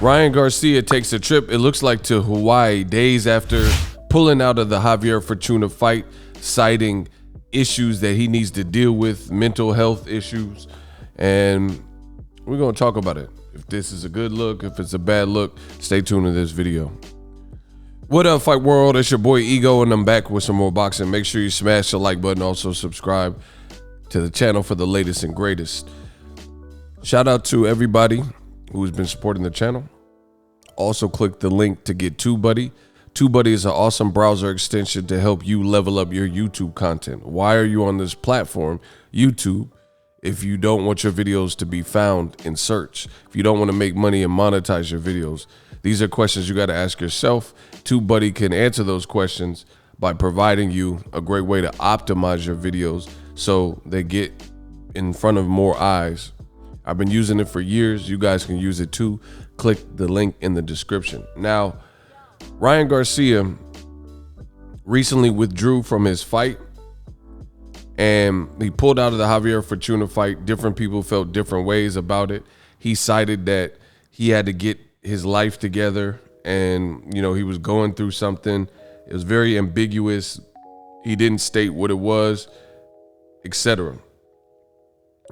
Ryan Garcia takes a trip, it looks like, to Hawaii days after pulling out of the Javier Fortuna fight, citing issues that he needs to deal with, mental health issues, and we're going to talk about it. If this is a good look, if it's a bad look, stay tuned to this video. What up, Fight World? It's your boy Ego, and I'm back with some more boxing. Make sure you smash the like button. Also subscribe to the channel for the latest and greatest. Shout out to everybody who's been supporting the channel. Also click the link to get TUBEBUDDY. TUBEBUDDY is an awesome browser extension to help you level up your YouTube content. Why are you on this platform, YouTube, if you don't want your videos to be found in search? If you don't want to make money and monetize your videos? These are questions you got to ask yourself. TUBEBUDDY can answer those questions by providing you a great way to optimize your videos so they get in front of more eyes. I've been using it for years. You guys can use it too. Click the link in the description. Now, Ryan Garcia recently withdrew from his fight, and he pulled out of the Javier Fortuna fight. Different people felt different ways about it. He cited that he had to get his life together, and he was going through something. It was very ambiguous. He didn't state what it was, etc.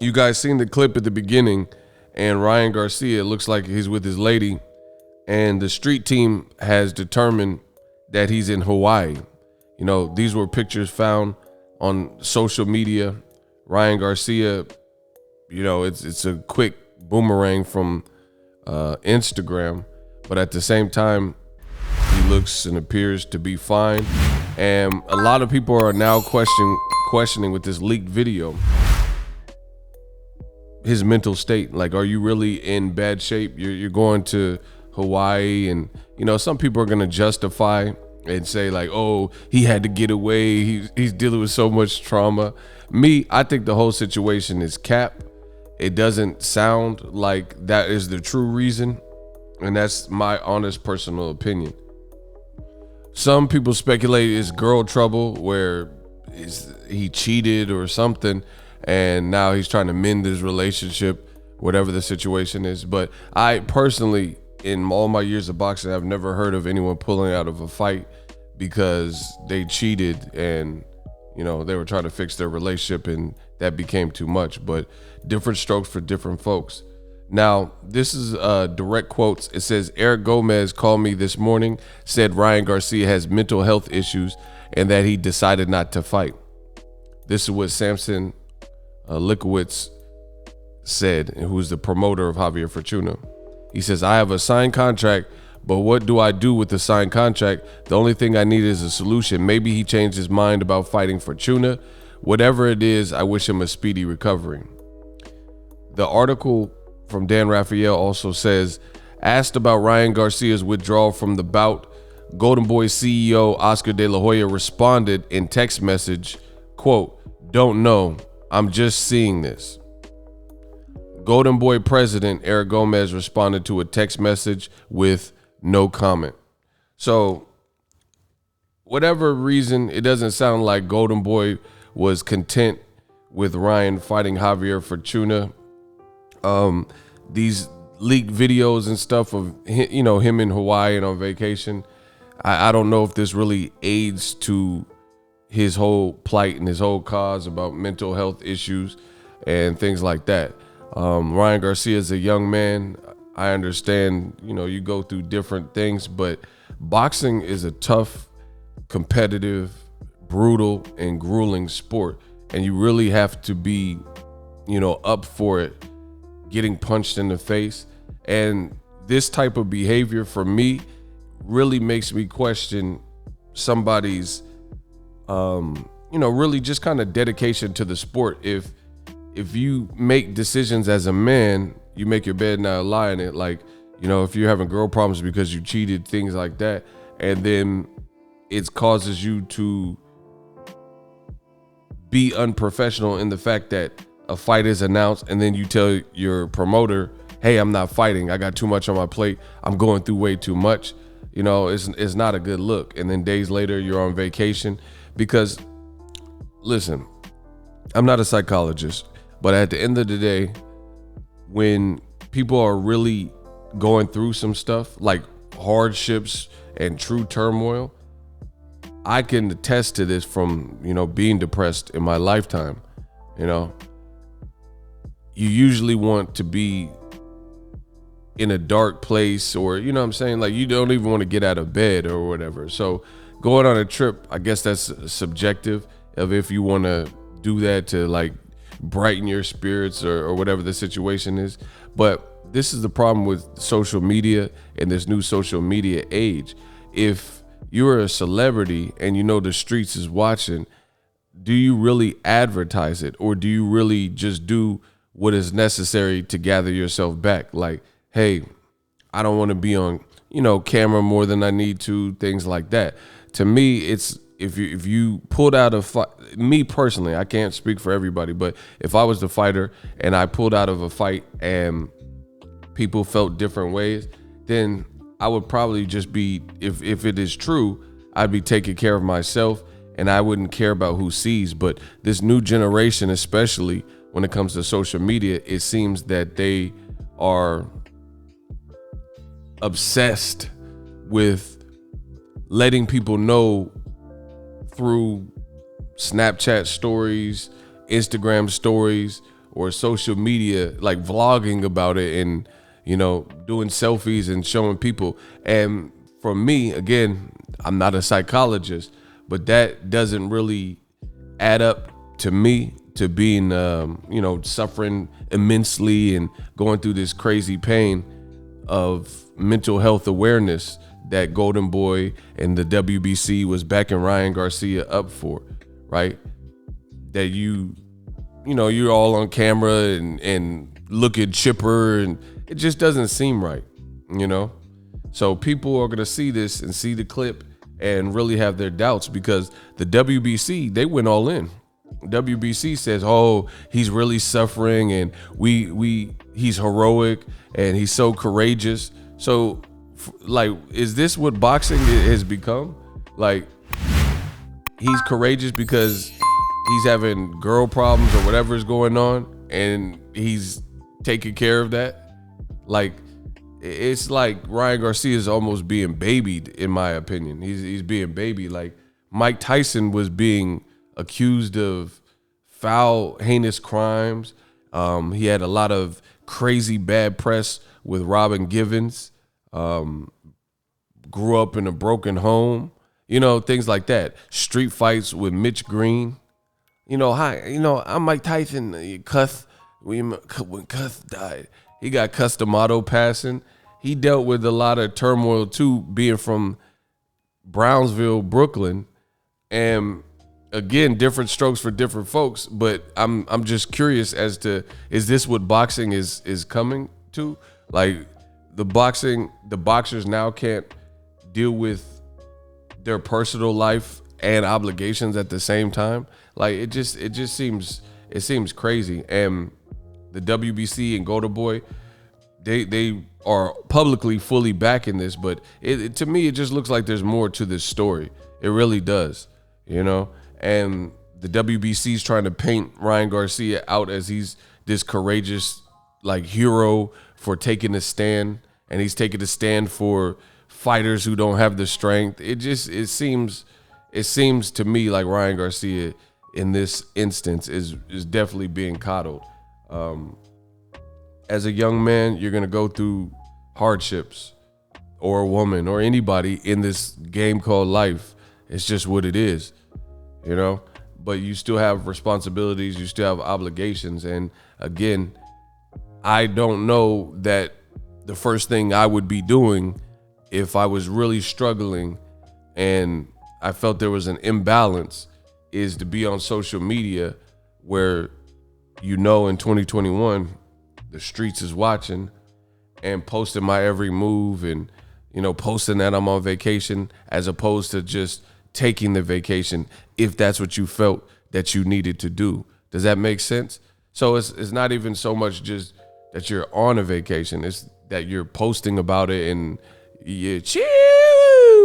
You guys seen the clip at the beginning, and Ryan Garcia, it looks like he's with his lady, and the street team has determined that he's in Hawaii. These were pictures found on social media. Ryan Garcia, it's a quick boomerang from Instagram, but at the same time, he looks and appears to be fine. And a lot of people are now questioning with this leaked video his mental state. Like, are you really in bad shape? You're going to Hawaii, and some people are going to justify and say like, oh, he had to get away, he's dealing with so much trauma. I think the whole situation is cap. It doesn't sound like that is the true reason, and that's my honest personal opinion. Some people speculate it's girl trouble, where he cheated or something, and now he's trying to mend his relationship, whatever the situation is. But I personally, in all my years of boxing, I've never heard of anyone pulling out of a fight because they cheated and they were trying to fix their relationship and that became too much. But different strokes for different folks. Now, this is direct quotes. It says, Eric Gomez called me this morning, said Ryan Garcia has mental health issues and that he decided not to fight. This is what Samson Likowitz said, who's the promoter of Javier Fortuna. He says, I have a signed contract, but what do I do with the signed contract? The only thing I need is a solution. Maybe he changed his mind about fighting Fortuna. Whatever it is, I wish him a speedy recovery. The article from Dan Raphael also says, asked about Ryan Garcia's withdrawal from the bout, Golden Boy CEO Oscar De La Hoya responded in text message, quote, don't know, I'm just seeing this. Golden Boy president Eric Gomez responded to a text message with no comment. So, whatever reason, it doesn't sound like Golden Boy was content with Ryan fighting Javier Fortuna. These leaked videos and stuff of him in Hawaii and on vacation, I don't know if this really aids to his whole plight and his whole cause about mental health issues and things like that. Ryan Garcia is a young man. I understand, you go through different things, but boxing is a tough, competitive, brutal, and grueling sport. And you really have to be, up for it, getting punched in the face. And this type of behavior for me really makes me question somebody's, really just kind of dedication to the sport. If you make decisions as a man, you make your bed, not lie in it. Like, if you're having girl problems because you cheated, things like that, and then it causes you to be unprofessional in the fact that a fight is announced and then you tell your promoter, hey, I'm not fighting. I got too much on my plate. I'm going through way too much. You know, it's not a good look. And then days later, you're on vacation. Because, listen, I'm not a psychologist, but at the end of the day, when people are really going through some stuff like hardships and true turmoil, I can attest to this from, being depressed in my lifetime. You usually want to be in a dark place, or, what I'm saying? Like, you don't even want to get out of bed or whatever. So going on a trip, I guess that's subjective of if you want to do that to like brighten your spirits or whatever the situation is. But this is the problem with social media and this new social media age. If you're a celebrity and the streets is watching, do you really advertise it, or do you really just do what is necessary to gather yourself back? Like, hey, I don't want to be on, camera more than I need to, things like that. To me, it's if you pulled out a fight, me personally, I can't speak for everybody, but if I was the fighter and I pulled out of a fight and people felt different ways, then I would probably just be, if it is true, I'd be taking care of myself and I wouldn't care about who sees. But this new generation, especially when it comes to social media, it seems that they are obsessed with letting people know through Snapchat stories, Instagram stories, or social media, like vlogging about it and, doing selfies and showing people. And for me, again, I'm not a psychologist, but that doesn't really add up to me to being, suffering immensely and going through this crazy pain of mental health awareness that Golden Boy and the WBC was backing Ryan Garcia up for, right? That you're all on camera and looking chipper, and it just doesn't seem right, So people are gonna see this and see the clip and really have their doubts, because the WBC, they went all in. WBC says, oh, he's really suffering and he's heroic and he's so courageous. So like, is this what boxing has become? Like, he's courageous because he's having girl problems or whatever is going on and he's taking care of that? Like, it's like Ryan Garcia is almost being babied, in my opinion. He's being babied. Like, Mike Tyson was being accused of foul, heinous crimes. He had a lot of crazy bad press with Robin Givens. Grew up in a broken home, things like that. Street fights with Mitch Green. I'm Mike Tyson. Cuss, when Cuss died, he got Customato passing. He dealt with a lot of turmoil too, being from Brownsville, Brooklyn, and again, different strokes for different folks. But I'm just curious as to, is this what boxing is coming to? Like, the boxers now can't deal with their personal life and obligations at the same time. Like, it just seems crazy. And the WBC and Golden Boy, they are publicly fully backing this, but to me, it just looks like there's more to this story. It really does, and the WBC is trying to paint Ryan Garcia out as he's this courageous, like, hero for taking a stand, and he's taking a stand for fighters who don't have the strength. It seems to me like Ryan Garcia in this instance is definitely being coddled. As a young man, you're gonna go through hardships, or a woman, or anybody in this game called life. It's just what it is, but you still have responsibilities, you still have obligations. And again, I don't know that the first thing I would be doing if I was really struggling and I felt there was an imbalance is to be on social media where, in 2021, the streets is watching, and posting my every move and, posting that I'm on vacation, as opposed to just taking the vacation if that's what you felt that you needed to do. Does that make sense? So it's not even so much just that you're on a vacation, it's that you're posting about it and you're chill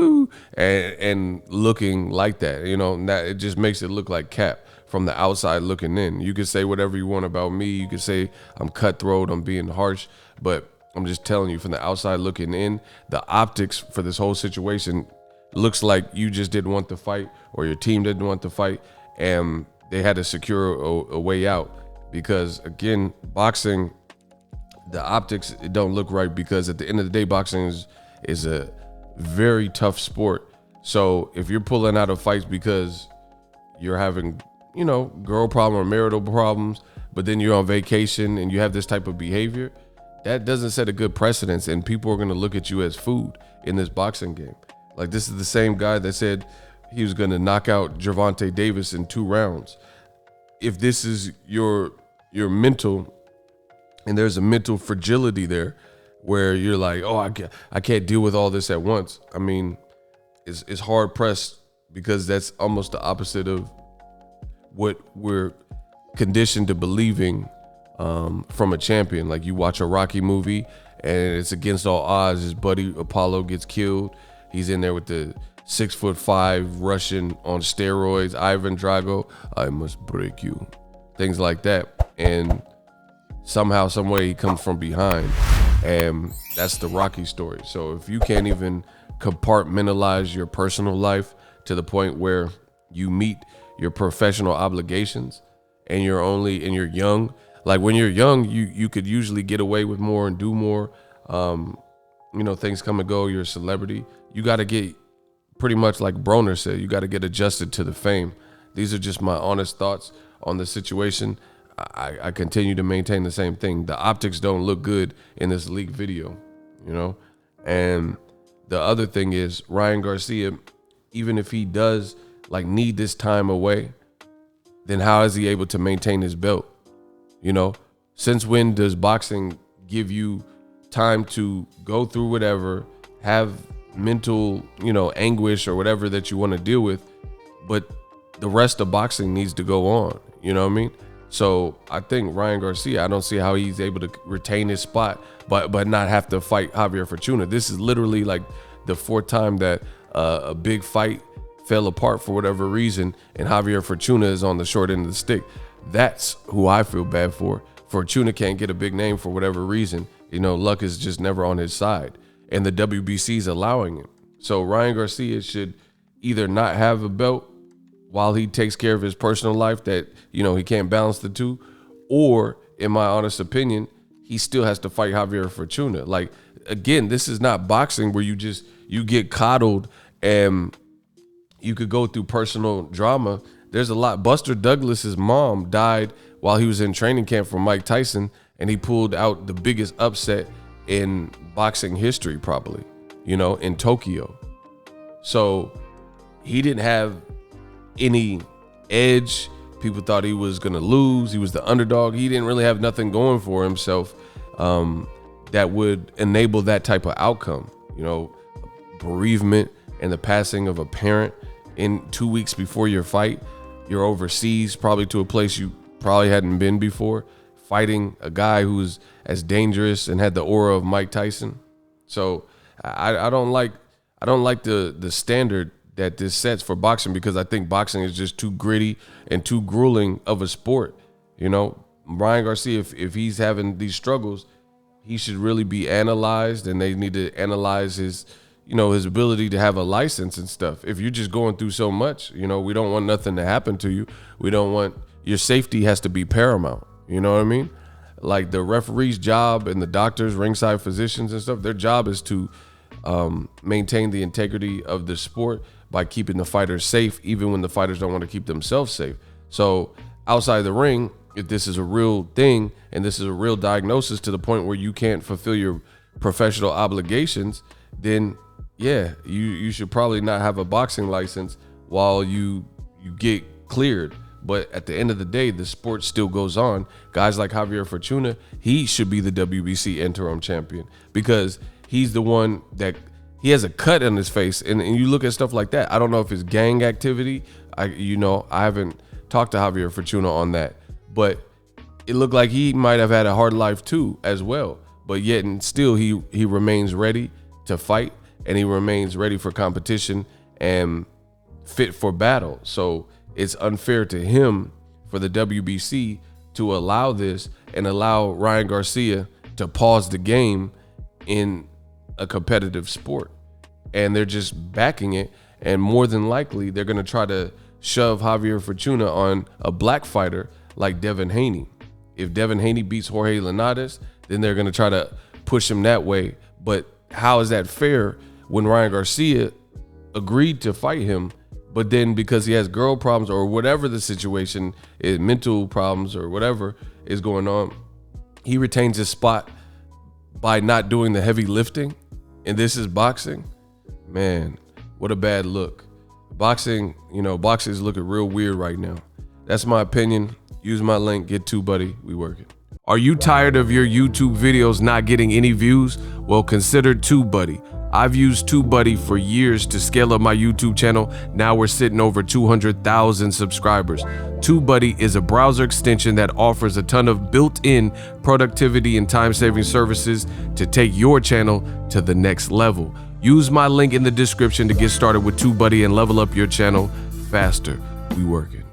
woo, and looking like that. You know, that it just makes it look like cap from the outside looking in. You can say whatever you want about me. You can say I'm cutthroat, I'm being harsh, but I'm just telling you from the outside looking in, the optics for this whole situation looks like you just didn't want the fight or your team didn't want the fight and they had to secure a way out. Because again, boxing, the optics, it don't look right because at the end of the day, boxing is a very tough sport. So if you're pulling out of fights because you're having, you know, girl problem or marital problems, but then you're on vacation and you have this type of behavior, that doesn't set a good precedence, and people are going to look at you as food in this boxing game. Like, this is the same guy that said he was going to knock out Gervonta Davis in 2 rounds. If this is your mental, and there's a mental fragility there where you're like, oh, I can't deal with all this at once. I mean, it's hard pressed, because that's almost the opposite of what we're conditioned to believing from a champion. Like, you watch a Rocky movie and it's against all odds. His buddy Apollo gets killed. He's in there with the 6'5" Russian on steroids, Ivan Drago. I must break you. Things like that. And somehow, some way, he comes from behind. And that's the Rocky story. So if you can't even compartmentalize your personal life to the point where you meet your professional obligations, and you're young. Like, when you're young, you could usually get away with more and do more. You know, things come and go. You're a celebrity. You got to get, pretty much like Broner said, you got to get adjusted to the fame. These are just my honest thoughts on the situation. I continue to maintain the same thing. The optics don't look good in this leaked video, you know? And the other thing is, Ryan Garcia, even if he does like need this time away, then how is he able to maintain his belt? You know, since when does boxing give you time to go through whatever, have mental, you know, anguish or whatever that you want to deal with, but the rest of boxing needs to go on, you know what I mean? So I think Ryan Garcia, I don't see how he's able to retain his spot, but not have to fight Javier Fortuna. This is literally like the 4th time that a big fight fell apart for whatever reason, and Javier Fortuna is on the short end of the stick. That's who I feel bad for. Fortuna can't get a big name for whatever reason. You know, luck is just never on his side, and the WBC is allowing him. So Ryan Garcia should either not have a belt while he takes care of his personal life, that, you know, he can't balance the two, or, in my honest opinion, he still has to fight Javier Fortuna. Like, again, this is not boxing where you get coddled and you could go through personal drama. There's a lot. Buster Douglas's mom died while he was in training camp for Mike Tyson, and he pulled out the biggest upset in boxing history, probably, you know, in Tokyo. So he didn't have any edge. People thought he was going to lose. He was the underdog. He didn't really have nothing going for himself that would enable that type of outcome. You know, bereavement and the passing of a parent in 2 weeks before your fight. You're overseas, probably to a place you probably hadn't been before, fighting a guy who's as dangerous and had the aura of Mike Tyson. So I don't like the standard that this sets for boxing, because I think boxing is just too gritty and too grueling of a sport. You know, Ryan Garcia, if he's having these struggles, he should really be analyzed, and they need to analyze his, you know, his ability to have a license and stuff. If you're just going through so much, you know, we don't want nothing to happen to you. We don't want, your safety has to be paramount. You know what I mean? Like, the referee's job and the doctors, ringside physicians and stuff, their job is to maintain the integrity of the sport by keeping the fighters safe, even when the fighters don't want to keep themselves safe. So outside the ring, if this is a real thing and this is a real diagnosis to the point where you can't fulfill your professional obligations, then yeah, you should probably not have a boxing license while you get cleared. But at the end of the day, the sport still goes on. Guys like Javier Fortuna, he should be the WBC interim champion, because he's the one that, he has a cut on his face. And you look at stuff like that. I don't know if it's gang activity. I haven't talked to Javier Fortuna on that, but it looked like he might have had a hard life too as well. But yet and still he remains ready to fight. and he remains ready for competition and fit for battle. So it's unfair to him for the WBC to allow this and allow Ryan Garcia to pause the game in a competitive sport. And they're just backing it. And more than likely, they're going to try to shove Javier Fortuna on a black fighter like Devin Haney. If Devin Haney beats Jorge Linares, then they're going to try to push him that way. But how is that fair when Ryan Garcia agreed to fight him, but then because he has girl problems or whatever the situation is, mental problems or whatever is going on, he retains his spot by not doing the heavy lifting? And this is boxing? Man, what a bad look. Boxing, boxing is looking real weird right now. That's my opinion. Use my link, get TUBEBUDDY, we working. Are you tired of your YouTube videos not getting any views? Well, consider TUBEBUDDY. I've used TUBEBUDDY for years to scale up my YouTube channel. Now we're sitting over 200,000 subscribers. TUBEBUDDY is a browser extension that offers a ton of built-in productivity and time-saving services to take your channel to the next level. Use my link in the description to get started with TUBEBUDDY and level up your channel faster. We working.